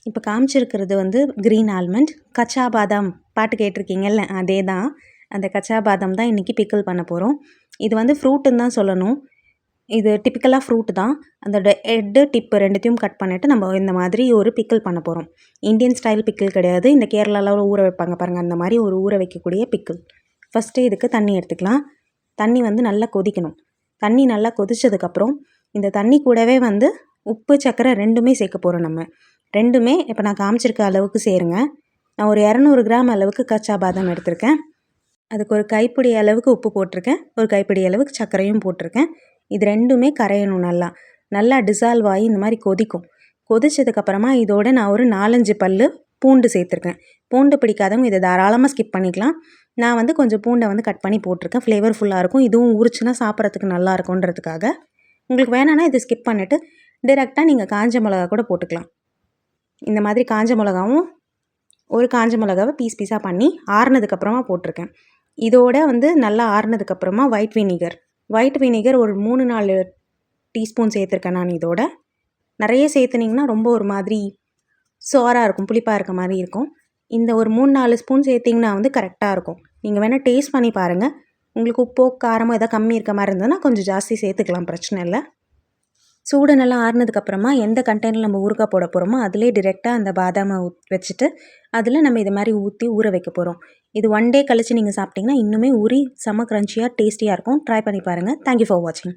இப்போ காமிச்சிருக்கிறது வந்து green almond, கச்சா பாதாம் பாட்டு கேட்டிருக்கீங்கல்ல, அதே தான். அந்த கச்சா பாதாம் தான் இன்றைக்கி பிக்கிள் பண்ண போகிறோம். இது வந்து ஃப்ரூட்டுன்னு தான் சொல்லணும். இது டிப்பிக்கலாக ஃப்ரூட் தான். அதோட ஹெட்டு, டிப்பு 2த்தையும் கட் பண்ணிவிட்டு நம்ம இந்த மாதிரி ஒரு பிக்கிள் பண்ண போகிறோம். இந்தியன் ஸ்டைல் பிக்கிள் கிடையாது. இந்த கேரளாவில் ஊற வைப்பாங்க பாருங்கள், அந்த மாதிரி ஒரு ஊற வைக்கக்கூடிய பிக்கிள். ஃபஸ்ட்டு இதுக்கு தண்ணி எடுத்துக்கலாம். தண்ணி வந்து நல்லா கொதிக்கணும். தண்ணி நல்லா கொதித்ததுக்கப்புறம் இந்த தண்ணி கூடவே வந்து உப்பு, சர்க்கரை 2மே சேர்க்க போகிறோம் நம்ம. 2மே இப்போ நான் காமிச்சிருக்க அளவுக்கு சேருங்க. நான் ஒரு 200 கிராம் அளவுக்கு கச்சா பாதாம் எடுத்திருக்கேன். அதுக்கு ஒரு கைப்பிடி அளவுக்கு உப்பு போட்டிருக்கேன். ஒரு கைப்பிடி அளவுக்கு சர்க்கரையும் போட்டிருக்கேன். இது 2மே கரையணும் நல்லா. நல்லா டிசால்வ் ஆகி இந்த மாதிரி கொதிக்கும். கொதிச்சதுக்கப்புறமா இதோட நான் ஒரு 4-5 பல்லு பூண்டு சேர்த்துருக்கேன். பூண்டு பிடிக்காதவங்க இதை தாராளமாக ஸ்கிப் பண்ணிக்கலாம். நான் வந்து கொஞ்சம் பூண்டை வந்து கட் பண்ணி போட்டிருக்கேன். ஃப்ளேவர்ஃபுல்லாக இருக்கும். இதுவும் உரிச்சுன்னா சாப்பிட்றதுக்கு நல்லா இருக்குன்றதுக்காக. உங்களுக்கு வேணான்னா இதை ஸ்கிப் பண்ணிவிட்டு டைரெக்டாக நீங்கள் காஞ்ச மிளகா கூட போட்டுக்கலாம். இந்த மாதிரி காஞ்ச மிளகாவும் ஒரு காஞ்ச மிளகாவை பீஸ் பீஸாக பண்ணி ஆறுனதுக்கப்புறமா போட்டிருக்கேன். இதோட வந்து நல்லா ஆறுனதுக்கப்புறமா ஒயிட் வினிகர் ஒரு 3-4 டீஸ்பூன் சேர்த்துருக்கேன் நான். இதோட நிறைய சேர்த்துனிங்கன்னா ரொம்ப ஒரு மாதிரி சோராக இருக்கும், புளிப்பாக இருக்க மாதிரி இருக்கும். இந்த ஒரு 3-4 ஸ்பூன் சேர்த்திங்கன்னா வந்து கரெக்டாக இருக்கும். நீங்கள் வேணால் டேஸ்ட் பண்ணி பாருங்கள். உங்களுக்கு உப்போ காரமோ எதாவது கம்மி இருக்க மாதிரி இருந்ததுன்னா கொஞ்சம் ஜாஸ்தி சேர்த்துக்கலாம், பிரச்சனை இல்லை. சூடு நல்லா ஆறுனதுக்கப்புறமா எந்த கண்டெய்னரில் நம்ம ஊறுகாய் போட போகிறோமோ அதிலே டிரெக்டாக அந்த பாதாமை வச்சுட்டு அதில் நம்ம இது மாதிரி ஊற்றி ஊற வைக்க போகிறோம். இது 1 டே கழித்து நீங்கள் சாப்பிட்டிங்கன்னா இன்னுமே ஊறி செம்ம க்ரன்ச்சியாக டேஸ்டியாக இருக்கும். ட்ரை பண்ணி பாருங்கள். தேங்க்யூ ஃபார் வாட்சிங்.